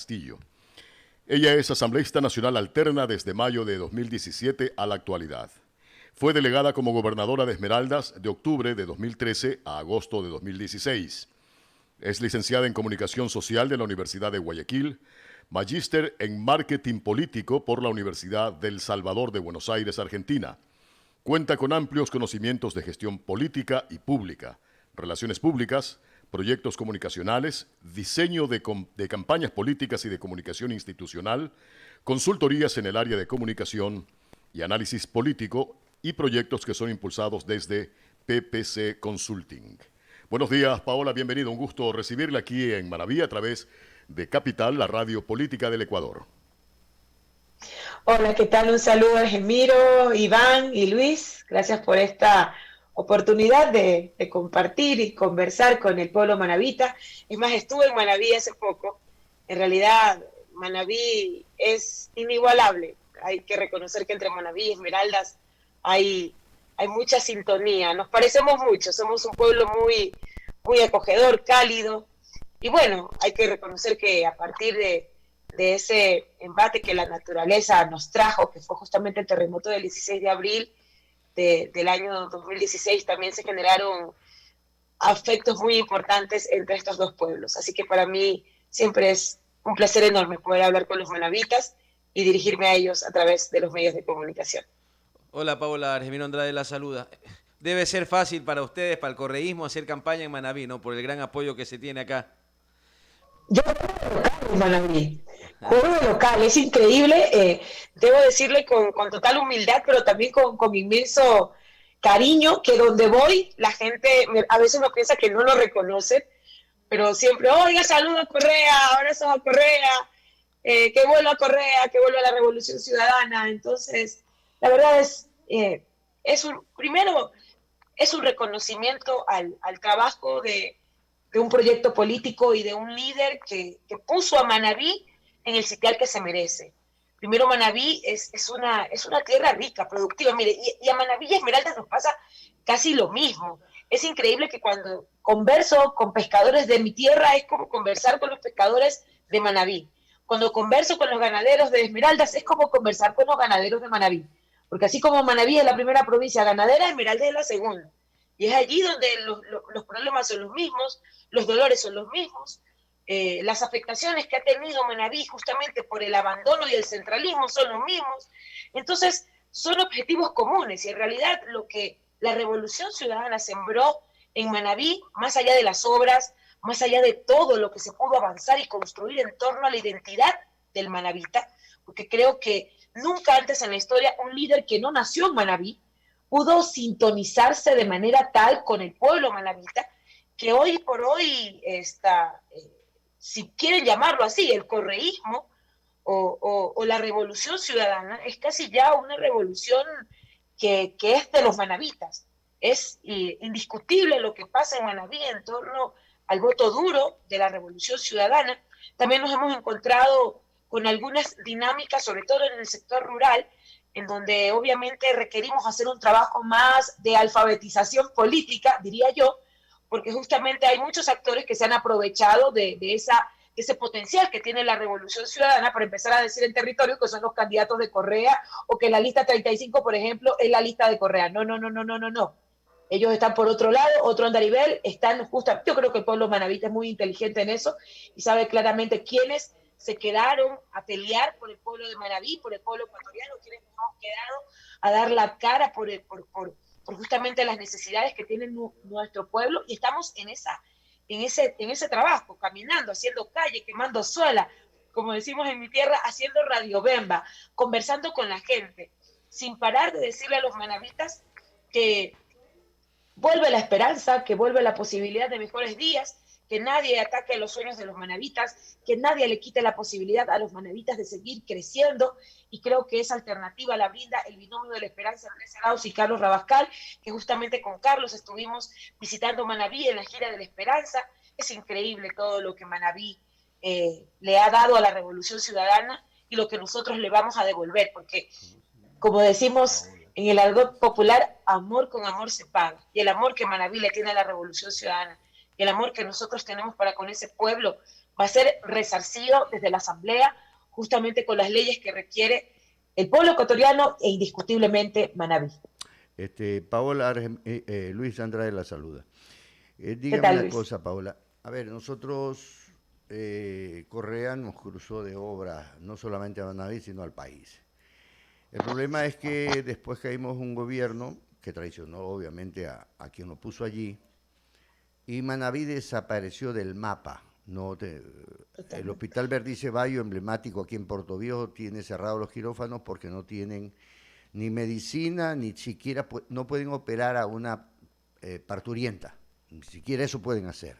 Castillo. Ella es asambleísta nacional alterna desde mayo de 2017 a la actualidad. Fue delegada como gobernadora de Esmeraldas de octubre de 2013 a agosto de 2016. Es licenciada en Comunicación Social de la Universidad de Guayaquil, magíster en Marketing Político por la Universidad del Salvador de Buenos Aires, Argentina. Cuenta con amplios conocimientos de gestión política y pública, relaciones públicas, proyectos comunicacionales, diseño de campañas políticas y de comunicación institucional, consultorías en el área de comunicación y análisis político y proyectos que son impulsados desde PPC Consulting. Buenos días, Paola, bienvenido. Un gusto recibirla aquí en Manaví a través de Capital, la radio política del Ecuador. Hola, ¿qué tal? Un saludo a Gemiro, Iván y Luis. Gracias por esta oportunidad de compartir y conversar con el pueblo manabita. Es más, estuve en Manaví hace poco. En realidad, Manaví es inigualable. Hay que reconocer que entre Manaví y Esmeraldas hay, hay mucha sintonía. Nos parecemos mucho. Somos un pueblo muy acogedor, cálido. Y bueno, hay que reconocer que a partir de ese embate que la naturaleza nos trajo, que fue justamente el terremoto del 16 de abril del año 2016, también se generaron afectos muy importantes entre estos dos pueblos. Así que para mí siempre es un placer enorme poder hablar con los manavitas y dirigirme a ellos a través de los medios de comunicación. Hola Paola, Argemiro Andrade la saluda. Debe ser fácil para ustedes, para el correísmo, hacer campaña en Manaví, ¿no? Por el gran apoyo que se tiene acá. Yo juego de local en Manaví, juego de local, es increíble, debo decirle con total humildad, pero también con inmenso cariño, que donde voy la gente a veces no piensa que no lo reconoce, pero siempre, oiga, saludo a Correa, abrazos a Correa, que vuelva a Correa, que vuelva a la Revolución Ciudadana. Entonces, la verdad primero, es un reconocimiento al trabajo de un proyecto político y de un líder que puso a Manaví en el sitial que se merece. Primero, Manaví es una tierra rica, productiva. Mire, y a Manaví y Esmeraldas nos pasa casi lo mismo. Es increíble que cuando converso con pescadores de mi tierra es como conversar con los pescadores de Manaví. Cuando converso con los ganaderos de Esmeraldas es como conversar con los ganaderos de Manaví. Porque así como Manaví es la primera provincia ganadera, Esmeraldas es la segunda. Y es allí donde los problemas son los mismos, los dolores son los mismos, las afectaciones que ha tenido Manaví justamente por el abandono y el centralismo son los mismos. Entonces, son objetivos comunes y en realidad lo que la Revolución Ciudadana sembró en Manaví, más allá de las obras, más allá de todo lo que se pudo avanzar y construir en torno a la identidad del manavita, porque creo que nunca antes en la historia un líder que no nació en Manaví pudo sintonizarse de manera tal con el pueblo manavita que hoy por hoy está, si quieren llamarlo así, el correísmo o la revolución ciudadana es casi ya una revolución que es de los manavitas. Es indiscutible lo que pasa en Manaví en torno al voto duro de la revolución ciudadana. También nos hemos encontrado con algunas dinámicas, sobre todo en el sector rural, en donde obviamente requerimos hacer un trabajo más de alfabetización política, diría yo, porque justamente hay muchos actores que se han aprovechado de ese potencial que tiene la Revolución Ciudadana para empezar a decir en territorio que son los candidatos de Correa o que la lista 35, por ejemplo, es la lista de Correa. No, no, no, no, no, no, no. Ellos están por otro lado, otro andarivel, están justo, yo creo que el pueblo manavita es muy inteligente en eso y sabe claramente quiénes se quedaron a pelear por el pueblo de Manaví, por el pueblo ecuatoriano, quienes nos hemos quedado a dar la cara por justamente las necesidades que tiene nuestro pueblo y estamos en ese trabajo, caminando, haciendo calle, quemando suela, como decimos en mi tierra, haciendo radiobemba, conversando con la gente, sin parar de decirle a los manavitas que vuelve la esperanza, que vuelve la posibilidad de mejores días, que nadie ataque los sueños de los manavitas, que nadie le quite la posibilidad a los manavitas de seguir creciendo, y creo que esa alternativa la brinda el binomio de la esperanza Andrés Arauz y Carlos Rabascal, que justamente con Carlos estuvimos visitando Manaví en la gira de la esperanza. Es increíble todo lo que Manaví le ha dado a la Revolución Ciudadana y lo que nosotros le vamos a devolver, porque como decimos en el argot popular, amor con amor se paga. Y el amor que Manaví le tiene a la Revolución Ciudadana, y el amor que nosotros tenemos para con ese pueblo, va a ser resarcido desde la Asamblea, justamente con las leyes que requiere el pueblo ecuatoriano e indiscutiblemente Manabí. Paola, Luis Andrade la saluda. ¿Qué Dígame tal, una Luis? cosa, Paola. A ver, nosotros, Correa nos cruzó de obra, no solamente a Manaví, sino al país. El problema es que después caímos un gobierno que traicionó obviamente a quien lo puso allí, y Manaví desapareció del mapa. El Totalmente. Hospital Verdice Bayo, emblemático aquí en Portoviejo, tiene cerrados los quirófanos porque no tienen ni medicina, ni siquiera no pueden operar a una parturienta. Ni siquiera eso pueden hacer.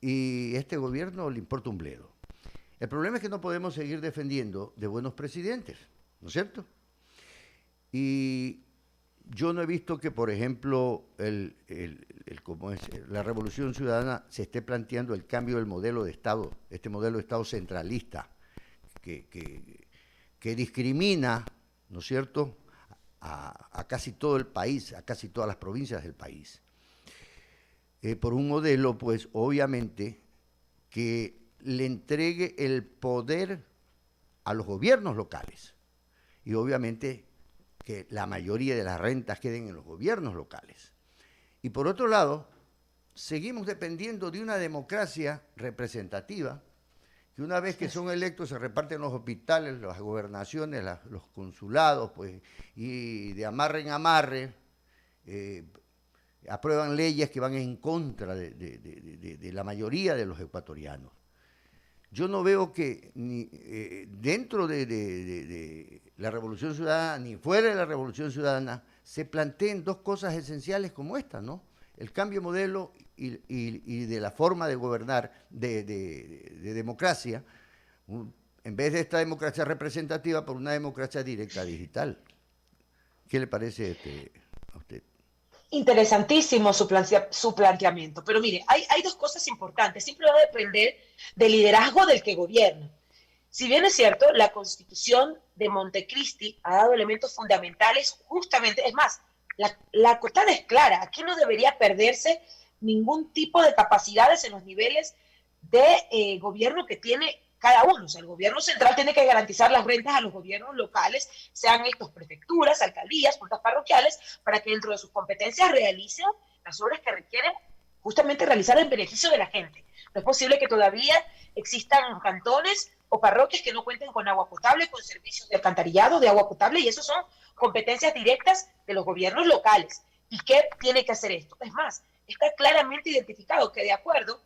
Y a este gobierno le importa un bledo. El problema es que no podemos seguir defendiendo de buenos presidentes, ¿no es cierto? Y yo no he visto que, por ejemplo, la Revolución Ciudadana se esté planteando el cambio del modelo de Estado, este modelo de Estado centralista, que, que, que discrimina, ¿no es cierto?, a casi todo el país, a casi todas las provincias del país. Por un modelo, pues, obviamente, que le entregue el poder a los gobiernos locales. Y obviamente que la mayoría de las rentas queden en los gobiernos locales. Y por otro lado, seguimos dependiendo de una democracia representativa, que una vez que son electos se reparten los hospitales, las gobernaciones, los consulados, pues, y de amarre en amarre, aprueban leyes que van en contra de la mayoría de los ecuatorianos. Yo no veo que ni dentro de la Revolución Ciudadana ni fuera de la Revolución Ciudadana se planteen dos cosas esenciales como esta, ¿no? El cambio de modelo y de la forma de gobernar de democracia, en vez de esta democracia representativa, por una democracia directa digital. ¿Qué le parece a usted? Interesantísimo su planteamiento, pero mire, hay dos cosas importantes, siempre va a depender del liderazgo del que gobierna. Si bien es cierto, la Constitución de Montecristi ha dado elementos fundamentales, justamente, es más, la cotada es clara, aquí no debería perderse ningún tipo de capacidades en los niveles de gobierno que tiene cada uno. O sea, el gobierno central tiene que garantizar las rentas a los gobiernos locales, sean estos prefecturas, alcaldías, juntas parroquiales, para que dentro de sus competencias realicen las obras que requieren justamente realizar en beneficio de la gente. No es posible que todavía existan cantones o parroquias que no cuenten con agua potable, con servicios de alcantarillado, de agua potable, y eso son competencias directas de los gobiernos locales. ¿Y qué tiene que hacer esto? Es más, está claramente identificado que de acuerdo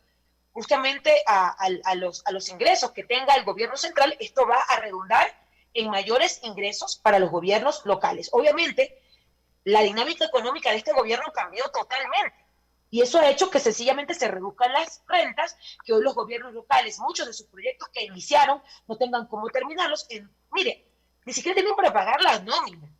justamente a los ingresos que tenga el gobierno central, esto va a redundar en mayores ingresos para los gobiernos locales. Obviamente, la dinámica económica de este gobierno cambió totalmente. Y eso ha hecho que sencillamente se reduzcan las rentas, que hoy los gobiernos locales, muchos de sus proyectos que iniciaron, no tengan cómo terminarlos. Mire, ni siquiera tienen para pagar las nóminas.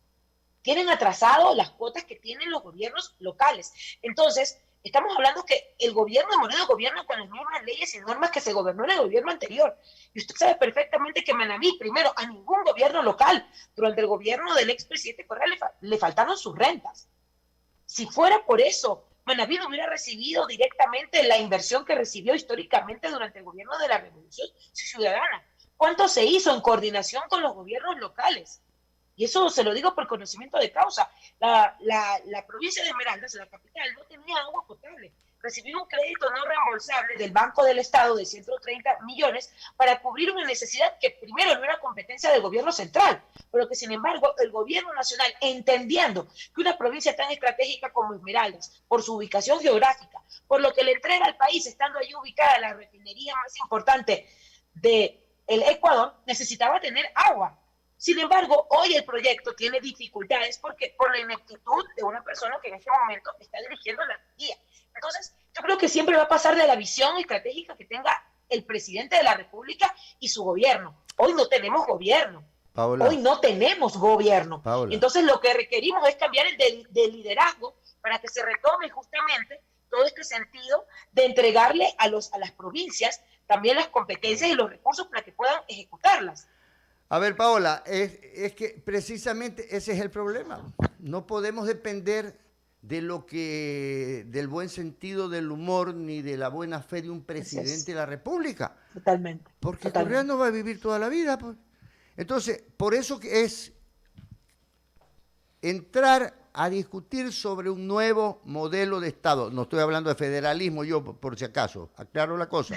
Tienen atrasado las cuotas que tienen los gobiernos locales. Entonces, estamos hablando que el gobierno de Moreno gobierna con las mismas leyes y normas que se gobernó en el gobierno anterior. Y usted sabe perfectamente que Manabí, primero, a ningún gobierno local, durante el gobierno del expresidente Correa le faltaron sus rentas. Si fuera por eso, Manabí no hubiera recibido directamente la inversión que recibió históricamente durante el gobierno de la Revolución Ciudadana. ¿Cuánto se hizo en coordinación con los gobiernos locales? Y eso se lo digo por conocimiento de causa. La provincia de Esmeraldas, la capital, no tenía agua potable. Recibió un crédito no reembolsable del Banco del Estado de 130 millones para cubrir una necesidad que primero no era competencia del gobierno central, pero que sin embargo el gobierno nacional, entendiendo que una provincia tan estratégica como Esmeraldas, por su ubicación geográfica, por lo que le entrega al país, estando allí ubicada la refinería más importante del Ecuador, necesitaba tener agua. Sin embargo, hoy el proyecto tiene dificultades porque por la ineptitud de una persona que en este momento está dirigiendo la guía. Entonces, yo creo que siempre va a pasar de la visión estratégica que tenga el presidente de la República y su gobierno. Hoy no tenemos gobierno. Paola, Hoy no tenemos gobierno. Paola. Entonces, lo que requerimos es cambiar el de liderazgo para que se retome justamente todo este sentido de entregarle a las provincias también las competencias y los recursos para que puedan ejecutarlas. A ver, Paola, es que precisamente ese es el problema. No podemos depender del buen sentido del humor ni de la buena fe de un presidente de la República. Totalmente. Porque Totalmente. Correa no va a vivir toda la vida, pues. Entonces, por eso que es entrar a discutir sobre un nuevo modelo de Estado. No estoy hablando de federalismo, yo por si acaso, aclaro la cosa.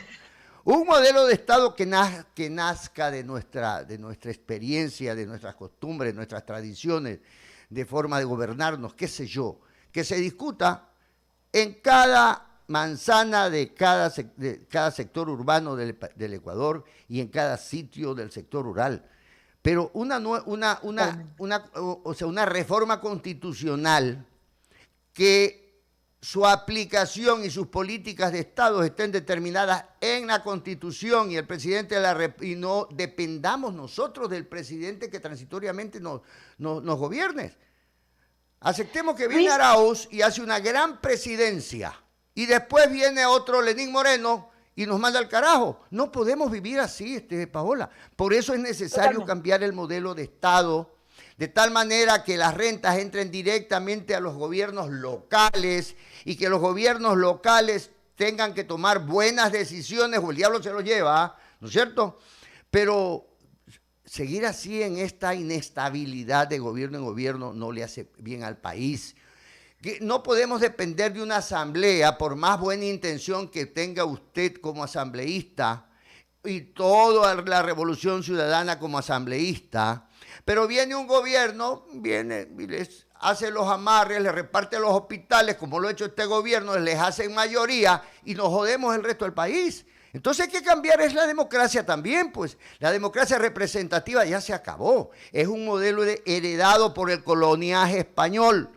Un modelo de Estado que nazca de nuestra experiencia, de nuestras costumbres, de nuestras tradiciones, de forma de gobernarnos, qué sé yo, que se discuta en cada manzana de cada sector urbano del Ecuador y en cada sitio del sector rural. Pero una reforma constitucional que su aplicación y sus políticas de Estado estén determinadas en la Constitución y el presidente y no dependamos nosotros del presidente que transitoriamente nos gobierne. Aceptemos que viene Arauz y hace una gran presidencia y después viene otro Lenín Moreno y nos manda al carajo. No podemos vivir así, Paola. Por eso es necesario cambiar el modelo de Estado, de tal manera que las rentas entren directamente a los gobiernos locales y que los gobiernos locales tengan que tomar buenas decisiones o el diablo se lo lleva, ¿no es cierto? Pero seguir así en esta inestabilidad de gobierno en gobierno no le hace bien al país. No podemos depender de una asamblea, por más buena intención que tenga usted como asambleísta y toda la revolución ciudadana como asambleísta, pero viene un gobierno, viene y les hace los amarres, les reparte los hospitales, como lo ha hecho este gobierno, les hace mayoría y nos jodemos el resto del país. Entonces hay que cambiar es la democracia también, pues la democracia representativa ya se acabó, es un modelo heredado por el coloniaje español,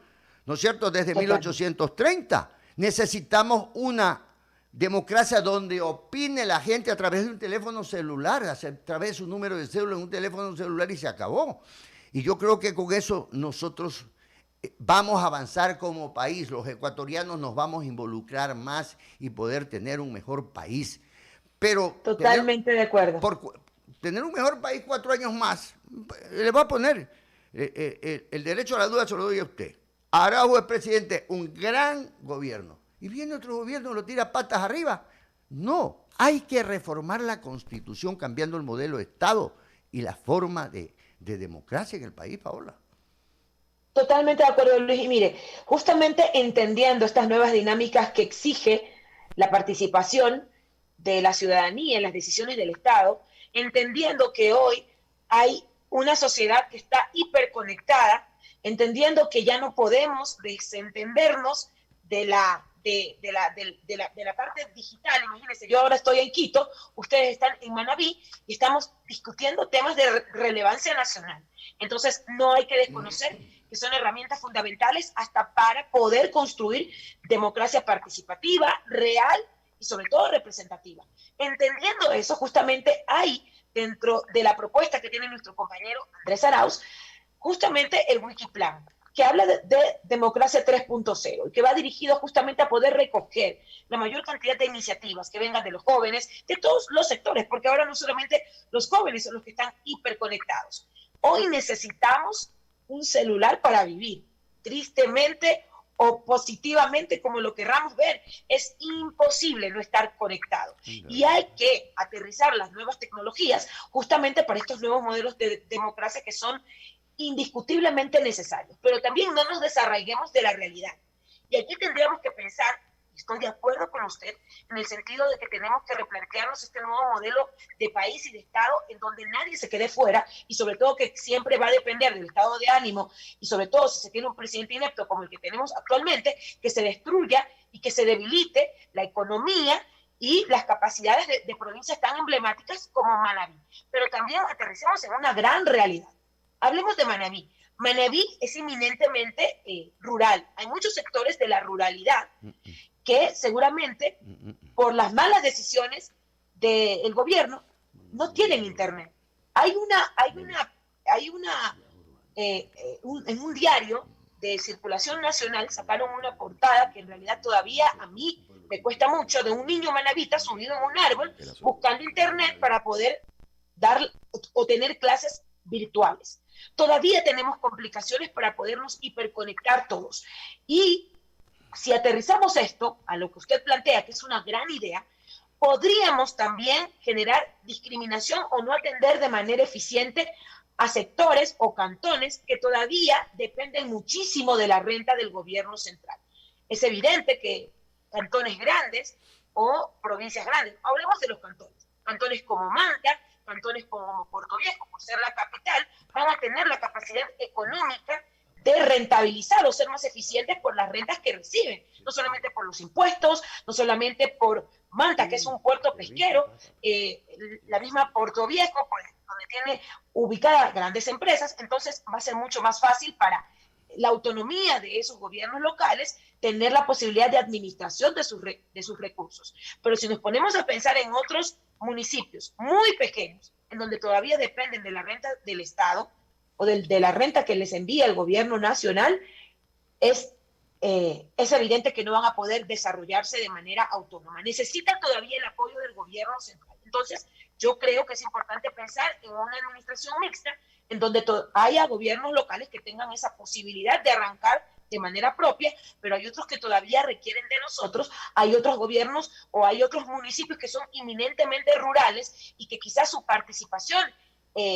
¿no es cierto?, desde 1830. Necesitamos una democracia donde opine la gente a través de un teléfono celular, a través de su número de cédula en un teléfono celular y se acabó. Y yo creo que con eso nosotros vamos a avanzar como país, los ecuatorianos nos vamos a involucrar más y poder tener un mejor país. Pero totalmente de acuerdo. Por tener un mejor país 4 años más, le va a poner el derecho a la duda, se lo doy a usted. Arauz es presidente, un gran gobierno. Y viene otro gobierno y lo tira patas arriba. No, hay que reformar la Constitución cambiando el modelo de Estado y la forma de democracia en el país, Paola. Totalmente de acuerdo, Luis. Y mire, justamente entendiendo estas nuevas dinámicas que exige la participación de la ciudadanía en las decisiones del Estado, entendiendo que hoy hay una sociedad que está hiperconectada, entendiendo que ya no podemos desentendernos de la parte digital. Imagínense, yo ahora estoy en Quito, ustedes están en Manabí y estamos discutiendo temas de relevancia nacional. Entonces, no hay que desconocer que son herramientas fundamentales hasta para poder construir democracia participativa, real y sobre todo representativa. Entendiendo eso, justamente hay dentro de la propuesta que tiene nuestro compañero Andrés Arauz, justamente el Wikiplan, que habla de democracia 3.0 y que va dirigido justamente a poder recoger la mayor cantidad de iniciativas que vengan de los jóvenes, de todos los sectores, porque ahora no solamente los jóvenes son los que están hiperconectados. Hoy necesitamos un celular para vivir. Tristemente o positivamente, como lo querramos ver, es imposible no estar conectado. Y hay que aterrizar las nuevas tecnologías justamente para estos nuevos modelos de democracia que son indiscutiblemente necesarios. Pero también no nos desarraiguemos de la realidad. Y aquí tendríamos que pensar, estoy de acuerdo con usted, en el sentido de que tenemos que replantearnos este nuevo modelo de país y de Estado en donde nadie se quede fuera y sobre todo que siempre va a depender del estado de ánimo y sobre todo si se tiene un presidente inepto como el que tenemos actualmente, que se destruya y que se debilite la economía y las capacidades de provincias tan emblemáticas como Manabí. Pero también aterricemos en una gran realidad. Hablemos de Manabí. Manabí es eminentemente rural. Hay muchos sectores de la ruralidad que seguramente por las malas decisiones del gobierno no tienen internet. En un diario de circulación nacional sacaron una portada que en realidad todavía a mí me cuesta mucho, de un niño manabita subido en un árbol buscando internet para poder dar o tener clases virtuales. Todavía tenemos complicaciones para podernos hiperconectar todos. Y si aterrizamos esto a lo que usted plantea, que es una gran idea, podríamos también generar discriminación o no atender de manera eficiente a sectores o cantones que todavía dependen muchísimo de la renta del gobierno central. Es evidente que cantones grandes o provincias grandes, hablemos de los cantones, cantones como Manta, cantones como Puerto Viejo, por ser la capital, van a tener la capacidad económica de rentabilizar o ser más eficientes por las rentas que reciben, no solamente por los impuestos, no solamente por Manta, que es un puerto pesquero, la misma Puerto Viejo, pues, donde tiene ubicadas grandes empresas, entonces va a ser mucho más fácil para la autonomía de esos gobiernos locales tener la posibilidad de administración de sus recursos. Pero si nos ponemos a pensar en otros municipios muy pequeños, en donde todavía dependen de la renta del Estado o de la renta que les envía el gobierno nacional, es evidente que no van a poder desarrollarse de manera autónoma. Necesitan todavía el apoyo del gobierno central. Entonces, yo creo que es importante pensar en una administración mixta en donde haya gobiernos locales que tengan esa posibilidad de arrancar de manera propia, pero hay otros que todavía requieren de nosotros, hay otros gobiernos o hay otros municipios que son eminentemente rurales y que quizás su participación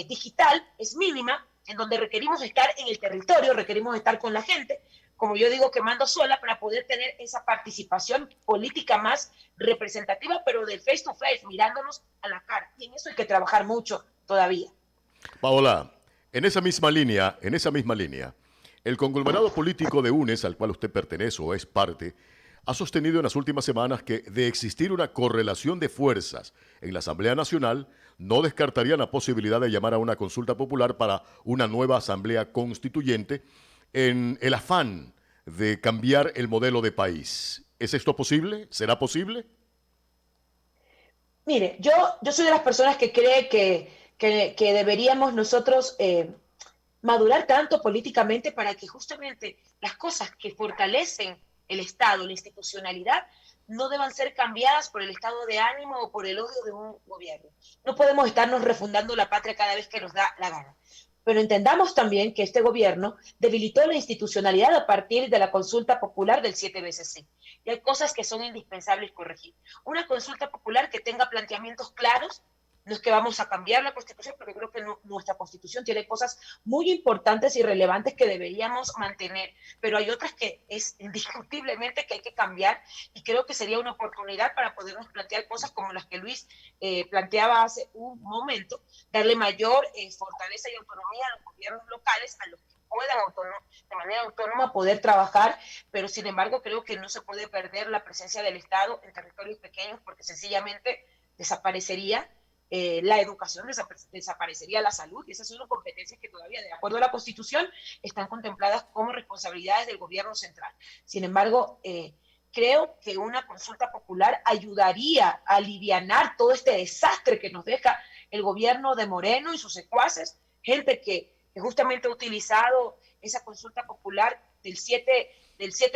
digital es mínima, en donde requerimos estar en el territorio, requerimos estar con la gente, como yo digo, quemando sola para poder tener esa participación política más representativa, pero del face to face, mirándonos a la cara. Y en eso hay que trabajar mucho todavía. Paola, en esa misma línea, el conglomerado político de UNES, al cual usted pertenece o es parte, ha sostenido en las últimas semanas que, de existir una correlación de fuerzas en la Asamblea Nacional, no descartarían la posibilidad de llamar a una consulta popular para una nueva Asamblea Constituyente en el afán de cambiar el modelo de país. ¿Es esto posible? ¿Será posible? Mire, yo soy de las personas que cree que deberíamos nosotros madurar tanto políticamente para que justamente las cosas que fortalecen el Estado, la institucionalidad, no deban ser cambiadas por el estado de ánimo o por el odio de un gobierno. No podemos estarnos refundando la patria cada vez que nos da la gana. Pero entendamos también que este gobierno debilitó la institucionalidad a partir de la consulta popular del 7 veces sí. Y hay cosas que son indispensables corregir. Una consulta popular que tenga planteamientos claros. No es que vamos a cambiar la Constitución, porque creo que nuestra Constitución tiene cosas muy importantes y relevantes que deberíamos mantener, pero hay otras que es indiscutiblemente que hay que cambiar y creo que sería una oportunidad para podernos plantear cosas como las que Luis planteaba hace un momento, darle mayor fortaleza y autonomía a los gobiernos locales, a los que puedan de manera autónoma poder trabajar, pero sin embargo creo que no se puede perder la presencia del Estado en territorios pequeños porque sencillamente desaparecería la educación, desaparecería la salud, y esas son competencias que todavía, de acuerdo a la Constitución, están contempladas como responsabilidades del gobierno central. Sin embargo, creo que una consulta popular ayudaría a alivianar todo este desastre que nos deja el gobierno de Moreno y sus secuaces, gente que justamente ha utilizado esa consulta popular del 7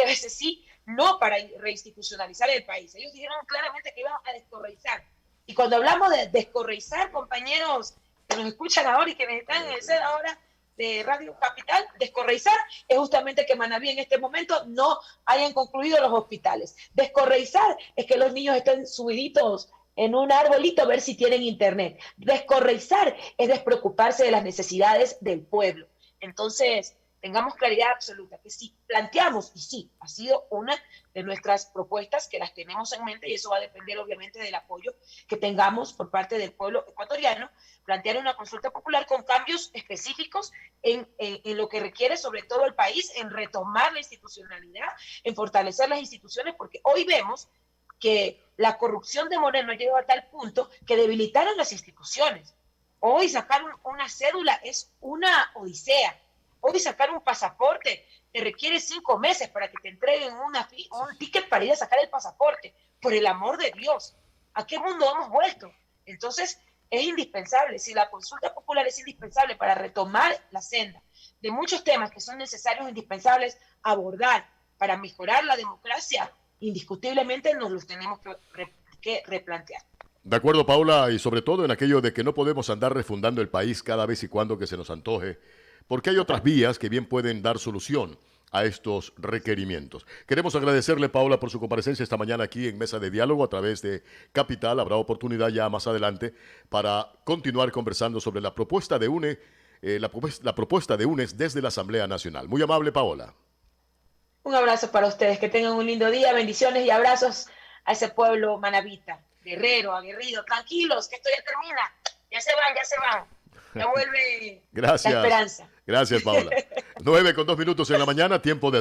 veces sí, no para reinstitucionalizar el país. Ellos dijeron claramente que iban a descorreizar. Y cuando hablamos de descorreizar, compañeros que nos escuchan ahora y quienes están en el set ahora de Radio Capital, descorreizar es justamente que Manabí en este momento no hayan concluido los hospitales. Descorreizar es que los niños estén subiditos en un arbolito a ver si tienen internet. Descorreizar es despreocuparse de las necesidades del pueblo. Entonces, tengamos claridad absoluta que si planteamos, y sí, ha sido una de nuestras propuestas que las tenemos en mente, y eso va a depender obviamente del apoyo que tengamos por parte del pueblo ecuatoriano, plantear una consulta popular con cambios específicos en lo que requiere sobre todo el país, en retomar la institucionalidad, en fortalecer las instituciones, porque hoy vemos que la corrupción de Moreno llegó a tal punto que debilitaron las instituciones. Hoy sacar una cédula es una odisea. Hoy sacar un pasaporte te requiere 5 meses para que te entreguen un ticket para ir a sacar el pasaporte. Por el amor de Dios, ¿a qué mundo hemos vuelto? Entonces, es indispensable. Si la consulta popular es indispensable para retomar la senda de muchos temas que son necesarios e indispensables abordar para mejorar la democracia, indiscutiblemente nos los tenemos que replantear. De acuerdo, Paula, y sobre todo en aquello de que no podemos andar refundando el país cada vez y cuando que se nos antoje, porque hay otras vías que bien pueden dar solución a estos requerimientos. Queremos agradecerle, Paola, por su comparecencia esta mañana aquí en Mesa de Diálogo a través de Capital. Habrá oportunidad ya más adelante para continuar conversando sobre la propuesta de UNE, la propuesta de UNES desde la Asamblea Nacional. Muy amable, Paola. Un abrazo para ustedes, que tengan un lindo día, bendiciones y abrazos a ese pueblo manabita, guerrero, aguerrido, tranquilos, que esto ya termina, ya se van, ya vuelve Gracias. la esperanza. Gracias, Paola. 9:02 en la mañana, tiempo de